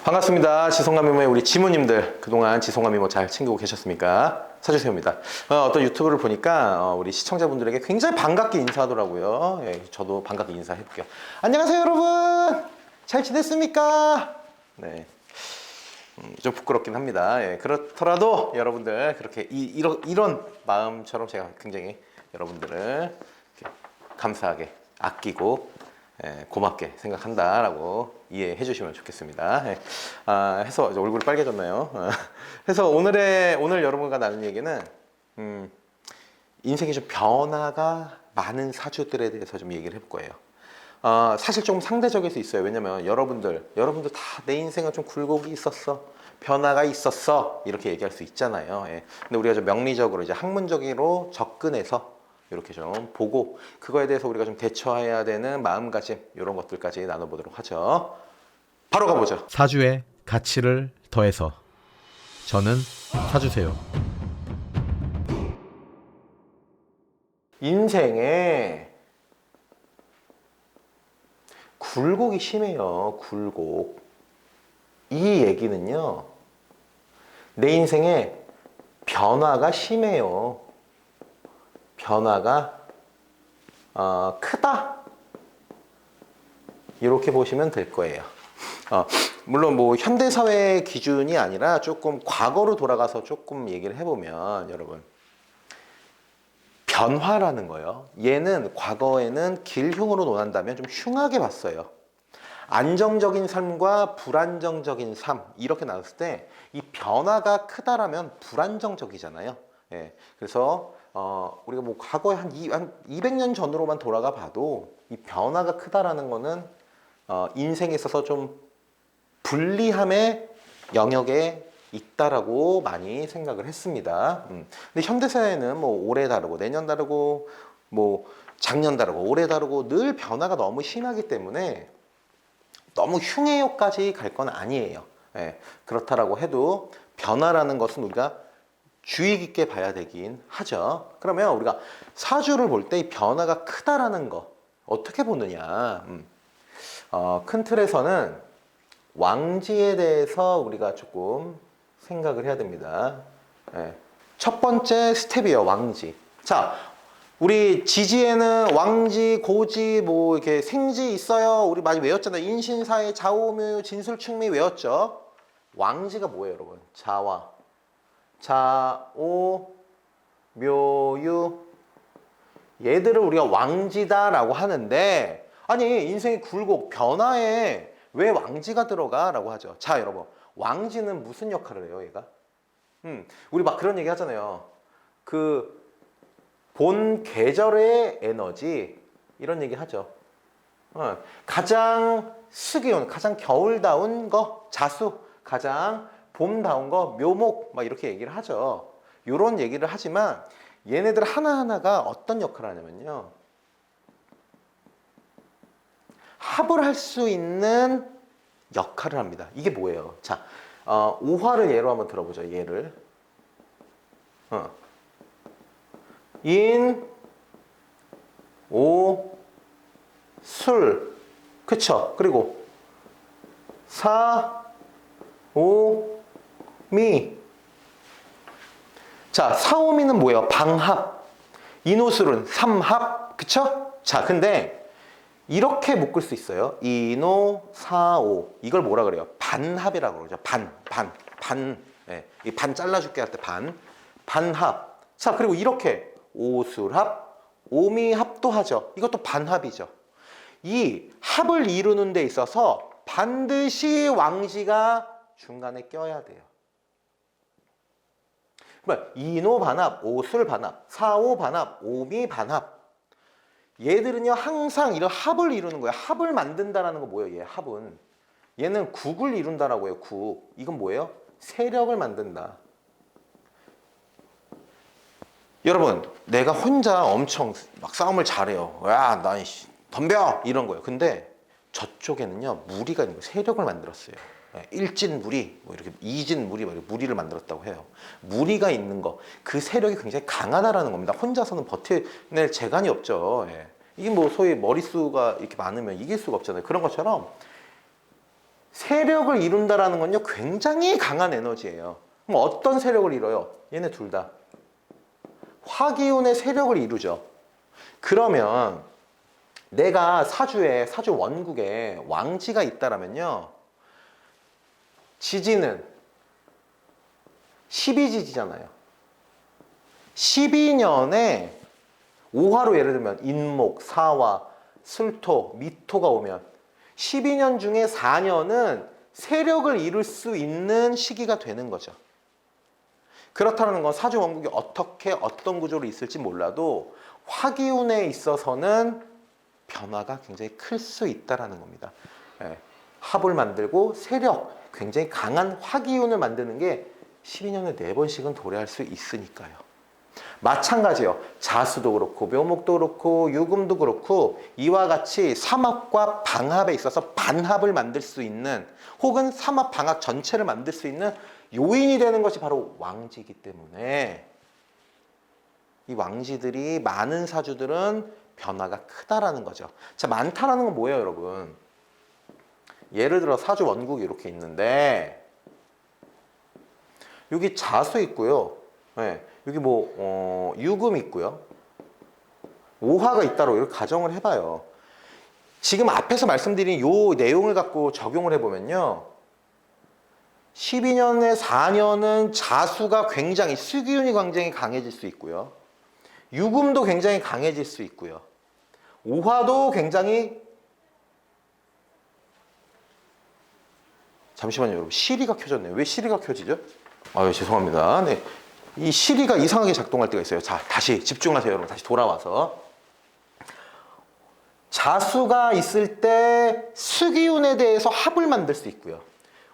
반갑습니다. 지성감미모의 우리 지모님들, 그동안 지성감미모 잘 챙기고 계셨습니까? 사주세요입니다. 어떤 유튜브를 보니까 우리 시청자분들에게 굉장히 반갑게 인사하더라고요. 예, 저도 반갑게 인사해볼게요. 안녕하세요, 여러분. 잘 지냈습니까? 네, 좀 부끄럽긴 합니다. 예, 그렇더라도 여러분들 그렇게 이런 마음처럼 제가 굉장히 여러분들을 이렇게 감사하게 아끼고 고맙게 생각한다라고 이해해 주시면 좋겠습니다. 해서 이제 얼굴이 빨개졌나요? 해서 오늘 여러분과 나눈 얘기는 인생에 좀 변화가 많은 사주들에 대해서 좀 얘기를 해볼 거예요. 사실 좀 상대적일 수 있어요. 왜냐면 여러분들 다 내 인생은 좀 굴곡이 있었어, 변화가 있었어, 이렇게 얘기할 수 있잖아요. 근데 우리가 좀 명리적으로 이제 학문적으로 접근해서 이렇게 좀 보고 그거에 대해서 우리가 좀 대처해야 되는 마음가짐, 이런 것들까지 나눠보도록 하죠. 바로 가보죠. 사주의 가치를 더해서 저는 사주세요. 인생에 굴곡이 심해요. 굴곡. 이 얘기는요, 내 인생에 변화가 심해요. 변화가 크다, 이렇게 보시면 될 거예요. 물론 뭐 현대사회 기준이 아니라 조금 과거로 돌아가서 조금 얘기를 해보면, 여러분, 변화라는 거요, 얘는 과거에는 길흉으로 논한다면 좀 흉하게 봤어요. 안정적인 삶과 불안정적인 삶, 이렇게 나눴을 때 이 변화가 크다라면 불안정적이잖아요. 예, 그래서 우리가 뭐 과거에 한 200년 전으로만 돌아가 봐도 이 변화가 크다라는 거는 인생에 있어서 좀 불리함의 영역에 있다라고 많이 생각을 했습니다. 근데 현대사회는 뭐 올해 다르고 내년 다르고 뭐 작년 다르고 올해 다르고 늘 변화가 너무 심하기 때문에 너무 흉해요까지 갈 건 아니에요. 예, 그렇다라고 해도 변화라는 것은 우리가 주의 깊게 봐야 되긴 하죠. 그러면 우리가 사주를 볼 때 이 변화가 크다라는 거 어떻게 보느냐? 큰 틀에서는 왕지에 대해서 우리가 조금 생각을 해야 됩니다. 예, 첫 번째 스텝이에요, 왕지. 자, 우리 지지에는 왕지, 고지, 뭐 이렇게 생지 있어요. 우리 많이 외웠잖아요. 인신사의 자오묘, 진술충미 외웠죠. 왕지가 뭐예요, 여러분? 자와, 자오, 묘유, 얘들을 우리가 왕지다라고 하는데, 아니 인생의 굴곡, 변화에 왜 왕지가 들어가? 라고 하죠. 자, 여러분, 왕지는 무슨 역할을 해요, 얘가? 우리 막 그런 얘기 하잖아요. 그 본 계절의 에너지, 이런 얘기 하죠. 가장 스기운, 가장 겨울다운 거 자수, 가장 봄다운 거 묘목, 막 이렇게 얘기를 하죠. 이런 얘기를 하지만 얘네들 하나하나가 어떤 역할을 하냐면요, 합을 할 수 있는 역할을 합니다. 이게 뭐예요? 자, 오화를 예로 한번 들어보죠. 얘를 인, 오, 술, 그쵸? 그리고 사, 오, 미. 자, 사오미는 뭐예요? 방합. 인오술은 삼합, 그쵸? 자, 근데 이렇게 묶을 수 있어요. 인오, 사오. 이걸 뭐라 그래요? 반합이라고 그러죠. 반. 예, 이 반 잘라줄게 할 때 반. 반합. 자, 그리고 이렇게 오술합, 오미합도 하죠. 이것도 반합이죠. 이 합을 이루는 데 있어서 반드시 왕지가 중간에 껴야 돼요. 그러면 인오 반합, 오술 반합, 사오 반합, 오미 반합. 얘들은요 항상 이런 합을 이루는 거예요. 합을 만든다라는 거 뭐예요? 얘 합은, 얘는 국을 이룬다라고 해요. 국. 이건 뭐예요? 세력을 만든다. 여러분, 내가 혼자 엄청 막 싸움을 잘해요. 야, 나 덤벼! 이런 거예요. 근데 저쪽에는요 무리가 있는 거예요. 세력을 만들었어요. 일진무리, 뭐 이렇게 이진무리, 뭐 이렇게 무리를 만들었다고 해요. 무리가 있는 거, 그 세력이 굉장히 강하다라는 겁니다. 혼자서는 버텨낼 재간이 없죠. 이게 뭐 소위 머릿수가 이렇게 많으면 이길 수가 없잖아요. 그런 것처럼 세력을 이룬다라는 건요, 굉장히 강한 에너지예요. 그럼 어떤 세력을 이뤄요? 얘네 둘 다. 화기운의 세력을 이루죠. 그러면 내가 사주에, 사주 원국에 왕지가 있다라면요, 지지는 12지지잖아요. 12년에 오화로 예를 들면 인목, 사화, 술토, 미토가 오면 12년 중에 4년은 세력을 이룰 수 있는 시기가 되는 거죠. 그렇다는 건 사주 원국이 어떻게 어떤 구조로 있을지 몰라도 화기운에 있어서는 변화가 굉장히 클 수 있다는 겁니다. 예, 합을 만들고 세력, 굉장히 강한 화기운을 만드는 게 12년에 4번씩은 도래할 수 있으니까요. 마찬가지요. 자수도 그렇고 묘목도 그렇고 유금도 그렇고 이와 같이 삼합과 방합에 있어서 반합을 만들 수 있는, 혹은 삼합 방합 전체를 만들 수 있는 요인이 되는 것이 바로 왕지이기 때문에 이 왕지들이 많은 사주들은 변화가 크다라는 거죠. 자, 많다라는 건 뭐예요, 여러분? 예를 들어 사주 원국이 이렇게 있는데 여기 자수 있고요. 네, 여기 유금 있고요. 오화가 있다고 이렇게 가정을 해봐요. 지금 앞에서 말씀드린 요 내용을 갖고 적용을 해보면요, 12년에 4년은 자수가 굉장히, 수기운이 굉장히 강해질 수 있고요. 유금도 굉장히 강해질 수 있고요. 오화도 굉장히, 잠시만요, 여러분. 시리가 켜졌네요. 왜 시리가 켜지죠? 아유, 죄송합니다. 네. 이 시리가 이상하게 작동할 때가 있어요. 자, 다시 집중하세요, 여러분. 다시 돌아와서. 자수가 있을 때 수기운에 대해서 합을 만들 수 있고요.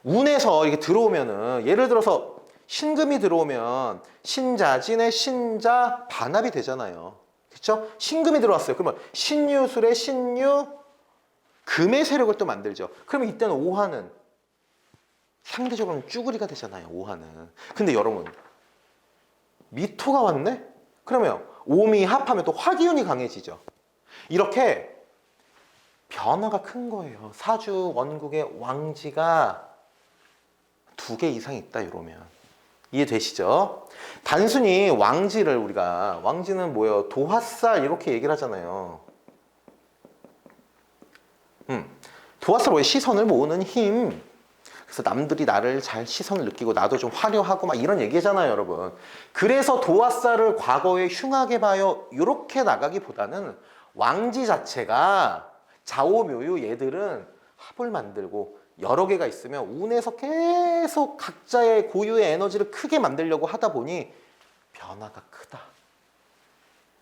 운에서 이렇게 들어오면은, 예를 들어서 신금이 들어오면 신자진의 신자 반합이 되잖아요. 그렇죠? 신금이 들어왔어요. 그러면 신유술의 신유 금의 세력을 또 만들죠. 그러면 이때는 오화는 상대적으로는 쭈구리가 되잖아요. 오화는. 근데 여러분, 미토가 왔네? 그러면 오미 합하면 또 화기운이 강해지죠. 이렇게 변화가 큰 거예요. 사주 원국의 왕지가 2개 이상 있다 이러면. 이해되시죠? 단순히 왕지를 우리가, 왕지는 뭐예요? 도화살 이렇게 얘기를 하잖아요. 도화살 왜 시선을 모으는 힘. 그래서 남들이 나를 잘 시선을 느끼고 나도 좀 화려하고 막 이런 얘기잖아요, 여러분. 그래서 도화살을 과거에 흉하게 봐요, 이렇게 나가기보다는 왕지 자체가 좌오묘유 얘들은 합을 만들고 여러 개가 있으면 운에서 계속 각자의 고유의 에너지를 크게 만들려고 하다 보니 변화가 크다.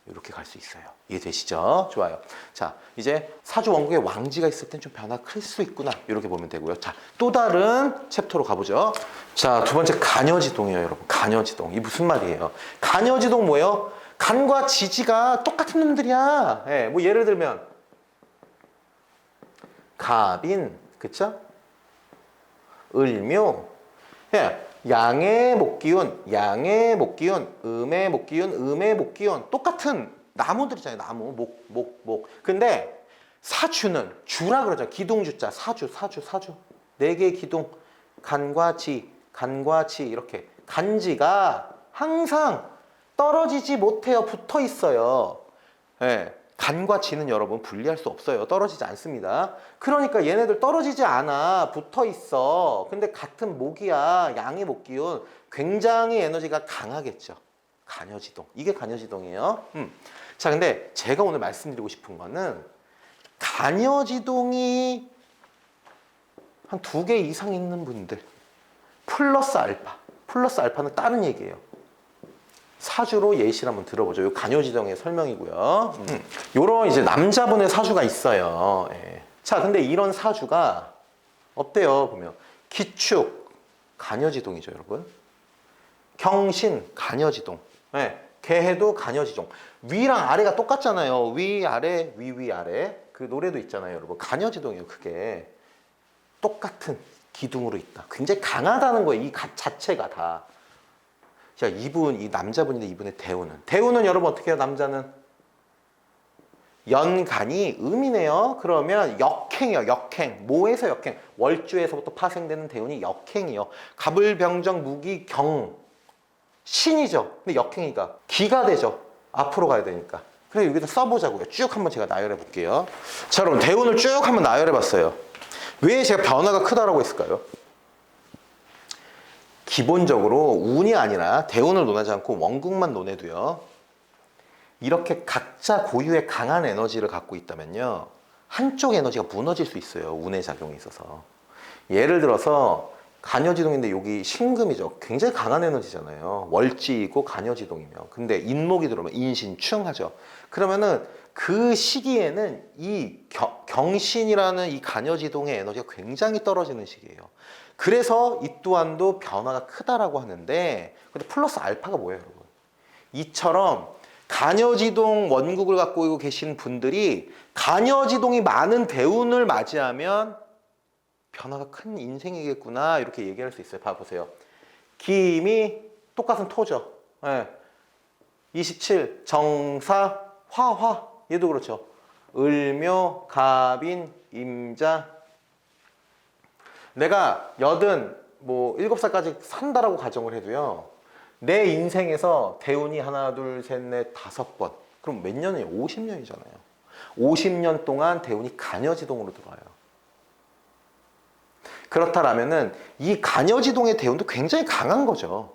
이렇게 갈 수 있어요. 이해되시죠? 좋아요. 자, 이제 사주 원국에 왕지가 있을 땐 좀 변화가 클 수 있구나. 이렇게 보면 되고요. 자, 또 다른 챕터로 가보죠. 자, 두 번째 간여지동이에요, 여러분. 간여지동. 이 무슨 말이에요? 간여지동 뭐예요? 간과 지지가 똑같은 놈들이야. 예, 뭐 예를 들면 갑인, 그쵸? 을묘. 예, 양의 목기운, 양의 목기운, 음의 목기운, 음의 목기운. 똑같은 나무들이잖아요. 나무, 목. 근데 사주는, 주라 그러죠. 기둥주자, 사주. 4개의 기둥. 간과 지, 이렇게. 간지가 항상 떨어지지 못해요. 붙어 있어요. 예. 간과 지는 여러분 분리할 수 없어요. 떨어지지 않습니다. 그러니까 얘네들 떨어지지 않아. 붙어 있어. 근데 같은 목이야. 양의 목기운. 굉장히 에너지가 강하겠죠. 간여지동. 이게 간여지동이에요. 자, 근데 제가 오늘 말씀드리고 싶은 거는 간여지동이 한 2개 이상 있는 분들 플러스 알파. 플러스 알파는 다른 얘기예요. 사주로 예시를 한번 들어보죠. 이 간여지동의 설명이고요. 요런 이제 남자분의 사주가 있어요. 예. 자, 근데 이런 사주가 어때요? 보면 기축 간여지동이죠, 여러분. 경신 간여지동. 예. 개해도 간여지동. 위랑 아래가 똑같잖아요. 위 아래 위 아래. 그 노래도 있잖아요, 여러분. 간여지동이에요. 그게 똑같은 기둥으로 있다. 굉장히 강하다는 거예요. 이 자체가 다. 자, 이 남자분인데 이분의 대우는 여러분 어떻게 해요? 남자는 연간이 음이네요. 그러면 역행이요. 역행. 뭐에서 역행? 월주에서부터 파생되는 대운이 역행이요. 갑을병정 무기경 신이죠. 근데 역행이가 기가 되죠. 앞으로 가야 되니까. 그래 여기다 써보자고요. 쭉 한번 제가 나열해 볼게요. 자 여러분 대운을 쭉 한번 나열해 봤어요. 왜 제가 변화가 크다라고 했을까요? 기본적으로 운이 아니라 대운을 논하지 않고 원국만 논해도요. 이렇게 각자 고유의 강한 에너지를 갖고 있다면요. 한쪽 에너지가 무너질 수 있어요. 운의 작용이 있어서. 예를 들어서 간여지동인데 여기 신금이죠. 굉장히 강한 에너지잖아요. 월지이고 간여지동이면. 근데 인목이 들어오면 인신충하죠. 그러면은 그 시기에는 이 경신이라는 이 간여지동의 에너지가 굉장히 떨어지는 시기예요. 그래서 이 또한도 변화가 크다라고 하는데 근데 플러스 알파가 뭐예요, 여러분? 이처럼 간여지동 원국을 갖고 계신 분들이 간여지동이 많은 대운을 맞이하면 변화가 큰 인생이겠구나 이렇게 얘기할 수 있어요. 봐보세요. 기임이 똑같은 토죠. 네. 27 정사 화화 얘도 그렇죠. 을묘 갑인 임자 내가 7살까지 산다라고 가정을 해도요. 내 인생에서 대운이 하나, 둘, 셋, 넷, 5번. 그럼 몇 년이에요? 50년이잖아요. 50년 동안 대운이 간여지동으로 들어와요. 그렇다라면은 이 간여지동의 대운도 굉장히 강한 거죠.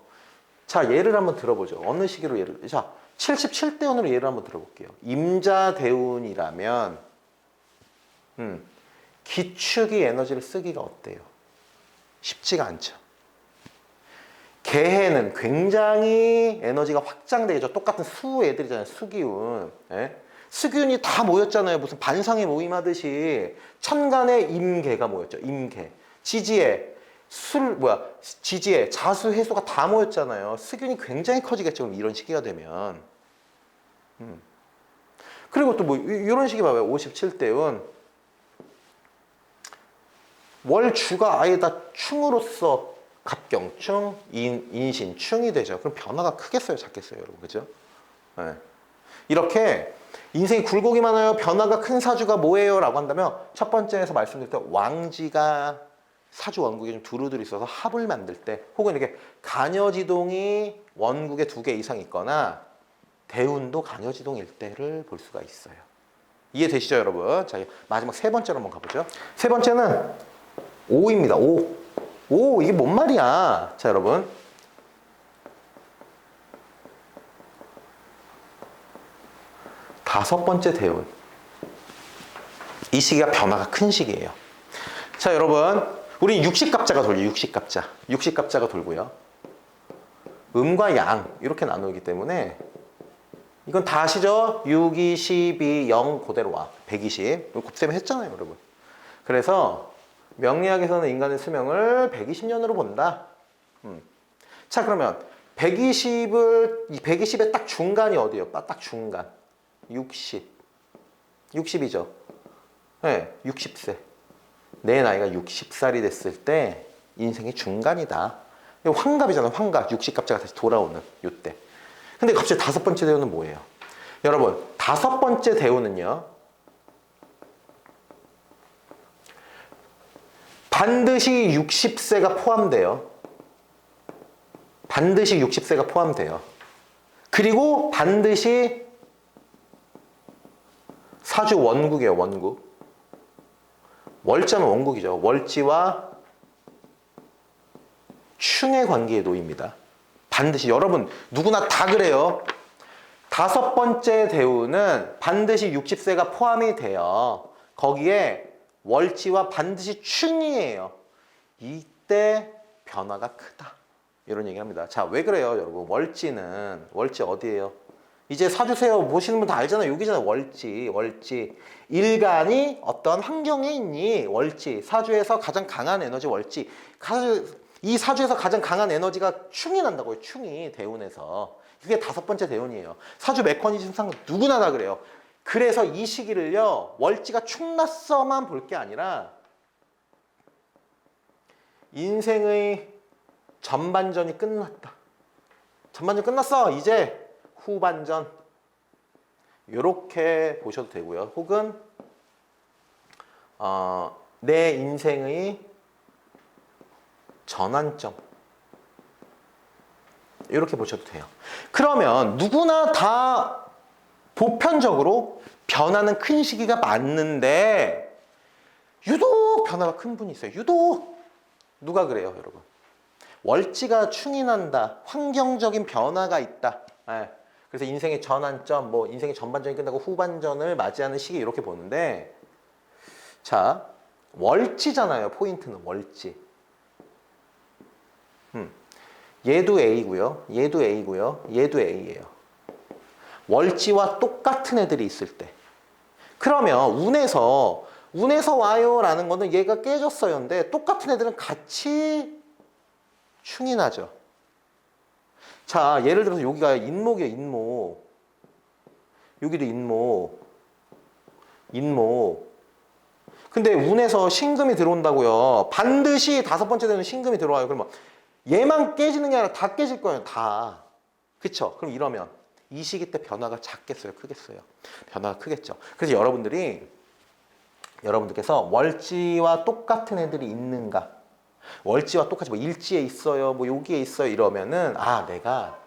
자, 예를 한번 들어보죠. 어느 시기로 예를, 자, 77대운으로 예를 한번 들어볼게요. 임자 대운이라면, 기축이 에너지를 쓰기가 어때요? 쉽지가 않죠. 개해는 굉장히 에너지가 확장되죠. 똑같은 수 애들이잖아요. 수기운. 예? 수기운이 다 모였잖아요. 무슨 반상회 모임하듯이 천간에 임계가 모였죠. 임계. 지지에 지지에 자수 해수가 다 모였잖아요. 수기운이 굉장히 커지겠죠. 그럼 이런 시기가 되면. 그리고 또 이런 시기 봐봐요. 57대운. 월주가 아예 다 충으로서 갑경충, 인신충이 되죠. 그럼 변화가 크겠어요, 작겠어요, 여러분, 그죠? 네. 이렇게 인생이 굴곡이 많아요. 변화가 큰 사주가 뭐예요? 라고 한다면 첫 번째에서 말씀드릴 때 왕지가 사주 원국에 좀 두루두루 있어서 합을 만들 때 혹은 이렇게 간여지동이 원국에 2개 이상 있거나 대운도 간여지동일 때를 볼 수가 있어요. 이해되시죠, 여러분? 자, 마지막 세 번째로 한번 가보죠. 세 번째는 5입니다. 5, 이게 뭔 말이야? 자, 여러분. 다섯 번째 대운. 이 시기가 변화가 큰 시기예요. 자, 여러분. 우리 육식갑자가 돌려요. 육식갑자. 육식갑자가 돌고요. 음과 양 이렇게 나누기 때문에 이건 다 아시죠? 6, 2, 12, 0 그대로 와. 120. 곱셈 했잖아요, 여러분. 그래서 명리학에서는 인간의 수명을 120년으로 본다. 자, 그러면 120의 딱 중간이 어디예요? 딱 중간. 60. 60이죠. 네, 60세. 내 나이가 60살이 됐을 때 인생의 중간이다. 환갑이잖아요. 환갑. 60갑자가 다시 돌아오는 요때. 근데 갑자기 다섯 번째 대운은 뭐예요? 여러분, 다섯 번째 대운은요. 반드시 60세가 포함돼요. 반드시 60세가 포함돼요. 그리고 반드시 사주 원국이에요. 원국. 월자는 원국이죠. 월지와 충의 관계에 놓입니다. 반드시 여러분 누구나 다 그래요. 다섯 번째 대운은 반드시 60세가 포함이 돼요. 거기에 월지와 반드시 충이에요. 이때 변화가 크다. 이런 얘기합니다. 자, 왜 그래요, 여러분? 월지 어디예요? 이제 사주세요 보시는 분 다 알잖아요. 여기잖아요. 월지. 일간이 어떤 환경에 있니? 월지. 사주에서 가장 강한 에너지 월지. 이 사주에서 가장 강한 에너지가 충이 난다고요. 충이 대운에서. 그게 다섯 번째 대운이에요. 사주 메커니즘상 누구나 다 그래요. 그래서 이 시기를요. 월지가 충났어만 볼 게 아니라 인생의 전반전이 끝났다. 전반전 끝났어. 이제 후반전. 이렇게 보셔도 되고요. 혹은 내 인생의 전환점 이렇게 보셔도 돼요. 그러면 누구나 다 보편적으로 변하는 큰 시기가 맞는데 유독 변화가 큰 분이 있어요. 유독. 누가 그래요, 여러분? 월지가 충이 난다. 환경적인 변화가 있다. 예. 그래서 인생의 전환점, 뭐 인생의 전반전이 끝나고 후반전을 맞이하는 시기 이렇게 보는데, 자, 월지잖아요. 포인트는 월지. 얘도 A고요. 얘도 A고요. 얘도 A예요. 월지와 똑같은 애들이 있을 때. 그러면 운에서 와요라는 거는 얘가 깨졌어요. 근데 똑같은 애들은 같이 충이 나죠. 자, 예를 들어서 여기가 인목이에요. 인목. 여기도 인목. 근데 운에서 신금이 들어온다고요. 반드시 다섯 번째 되는 신금이 들어와요. 그러면 얘만 깨지는 게 아니라 다 깨질 거예요. 다. 그쵸? 그럼 이러면 이 시기 때 변화가 작겠어요? 크겠어요? 변화가 크겠죠. 그래서 여러분들께서 월지와 똑같은 애들이 있는가? 월지와 똑같이 뭐 일지에 있어요, 뭐 여기에 있어요 이러면은 내가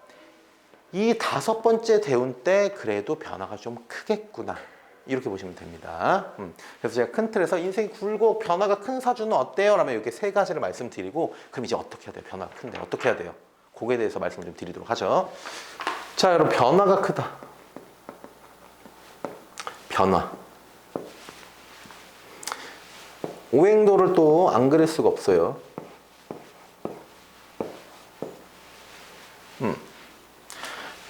이 다섯 번째 대운 때 그래도 변화가 좀 크겠구나. 이렇게 보시면 됩니다. 그래서 제가 큰 틀에서 인생이 굴고 변화가 큰 사주는 어때요? 라면 이렇게 세 가지를 말씀드리고 그럼 이제 어떻게 해야 돼요? 변화가 큰데 어떻게 해야 돼요? 그거에 대해서 말씀 좀 드리도록 하죠. 자, 여러분 변화가 크다. 변화. 오행도를 또 안 그릴 수가 없어요.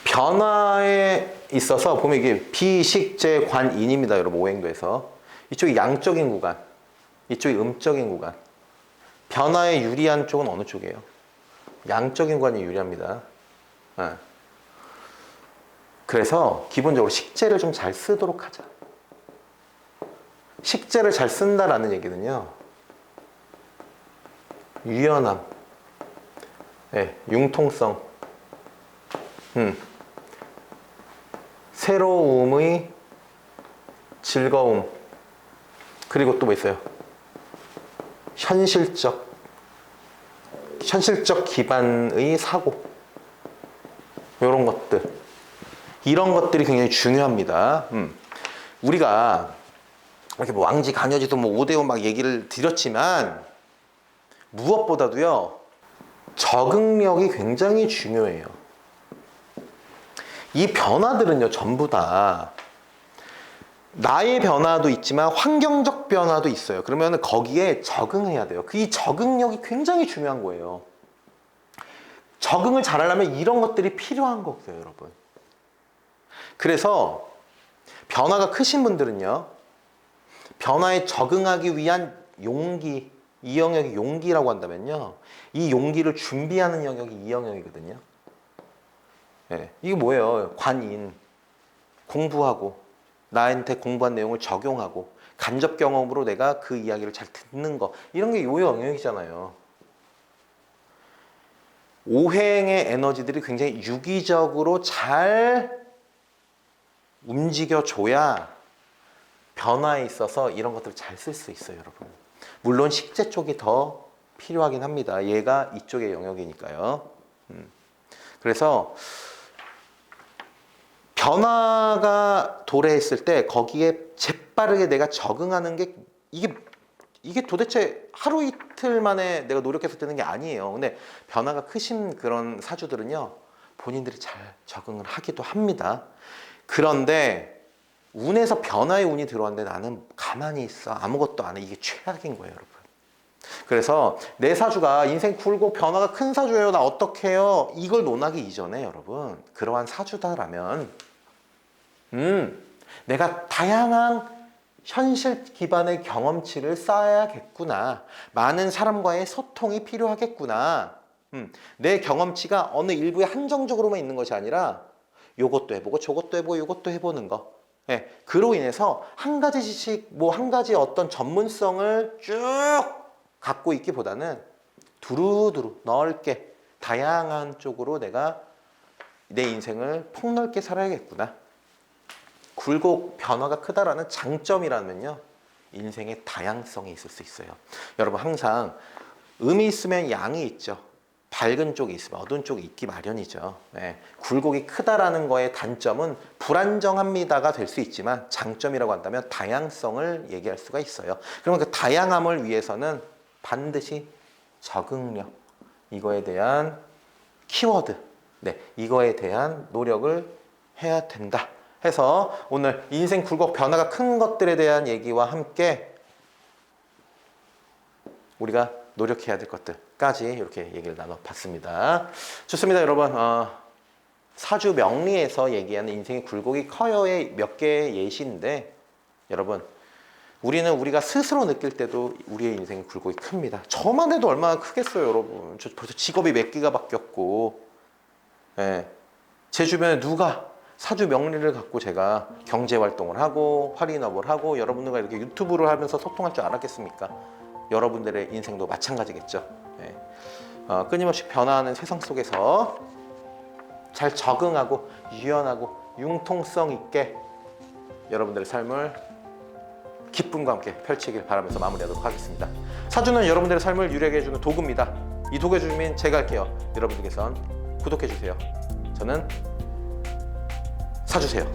변화에 있어서 보면 이게 비식재 관인입니다. 여러분 오행도에서. 이쪽이 양적인 구간, 이쪽이 음적인 구간. 변화에 유리한 쪽은 어느 쪽이에요? 양적인 구간이 유리합니다. 그래서 기본적으로 식재를 좀 잘 쓰도록 하자. 식재를 잘 쓴다라는 얘기는요. 유연함, 융통성, 새로움의 즐거움, 그리고 또 뭐 있어요? 현실적 기반의 사고, 이런 것들, 이런 것들이 굉장히 중요합니다. 우리가 이렇게 뭐 왕지 간여지도 뭐 5대5 막 얘기를 드렸지만 무엇보다도요 적응력이 굉장히 중요해요. 이 변화들은요 전부 다 나의 변화도 있지만 환경적 변화도 있어요. 그러면 거기에 적응해야 돼요. 이 적응력이 굉장히 중요한 거예요. 적응을 잘하려면 이런 것들이 필요한 거고요, 여러분. 그래서 변화가 크신 분들은요, 변화에 적응하기 위한 용기, 이 영역이 용기라고 한다면요, 이 용기를 준비하는 영역이 이 영역이거든요. 이게 뭐예요? 관인, 공부하고 나한테 공부한 내용을 적용하고 간접 경험으로 내가 그 이야기를 잘 듣는 거, 이런 게 요 영역이잖아요. 오행의 에너지들이 굉장히 유기적으로 잘 움직여줘야 변화에 있어서 이런 것들을 잘 쓸 수 있어요, 여러분. 물론 식재 쪽이 더 필요하긴 합니다. 얘가 이쪽의 영역이니까요. 그래서 변화가 도래했을 때 거기에 재빠르게 내가 적응하는 게 이게 도대체 하루 이틀 만에 내가 노력해서 되는 게 아니에요. 근데 변화가 크신 그런 사주들은요, 본인들이 잘 적응을 하기도 합니다. 그런데 운에서 변화의 운이 들어왔는데 나는 가만히 있어, 아무것도 안 해. 이게 최악인 거예요, 여러분. 그래서 내 사주가 인생 굴고 변화가 큰 사주예요, 나 어떻게 해요? 이걸 논하기 이전에 여러분, 그러한 사주다라면 내가 다양한 현실 기반의 경험치를 쌓아야겠구나. 많은 사람과의 소통이 필요하겠구나. 내 경험치가 어느 일부에 한정적으로만 있는 것이 아니라 요것도 해보고 저것도 해보고 요것도 해보는 거. 그로 인해서 한 가지 지식, 뭐 한 가지 어떤 전문성을 쭉 갖고 있기보다는 두루두루 넓게 다양한 쪽으로 내가 내 인생을 폭넓게 살아야겠구나. 굴곡 변화가 크다라는 장점이라면요, 인생의 다양성이 있을 수 있어요. 여러분 항상 음이 있으면 양이 있죠. 밝은 쪽이 있으면 어두운 쪽이 있기 마련이죠. 네. 굴곡이 크다라는 거의 단점은 불안정합니다가 될 수 있지만, 장점이라고 한다면 다양성을 얘기할 수가 있어요. 그러면 그 다양함을 위해서는 반드시 적응력, 이거에 대한 키워드, 네, 이거에 대한 노력을 해야 된다 해서 오늘 인생 굴곡 변화가 큰 것들에 대한 얘기와 함께 우리가 노력해야 될 것들까지 이렇게 얘기를 나눠봤습니다. 좋습니다, 여러분. 사주 명리에서 얘기하는 인생의 굴곡이 커요의 몇 개의 예시인데, 여러분 우리는 우리가 스스로 느낄 때도 우리의 인생의 굴곡이 큽니다. 저만 해도 얼마나 크겠어요, 여러분. 저 벌써 직업이 몇 개가 바뀌었고, 예. 제 주변에 누가 사주 명리를 갖고 제가 경제 활동을 하고 할인업을 하고 여러분들과 이렇게 유튜브를 하면서 소통할 줄 알았겠습니까? 여러분들의 인생도 마찬가지겠죠. 예. 끊임없이 변화하는 세상 속에서 잘 적응하고 유연하고 융통성 있게 여러분들의 삶을 기쁨과 함께 펼치길 바라면서 마무리하도록 하겠습니다. 사주는 여러분들의 삶을 유리하게 해주는 도구입니다. 이 도구의 주인은 제가 할게요. 여러분들께선 구독해주세요. 저는 사주세요.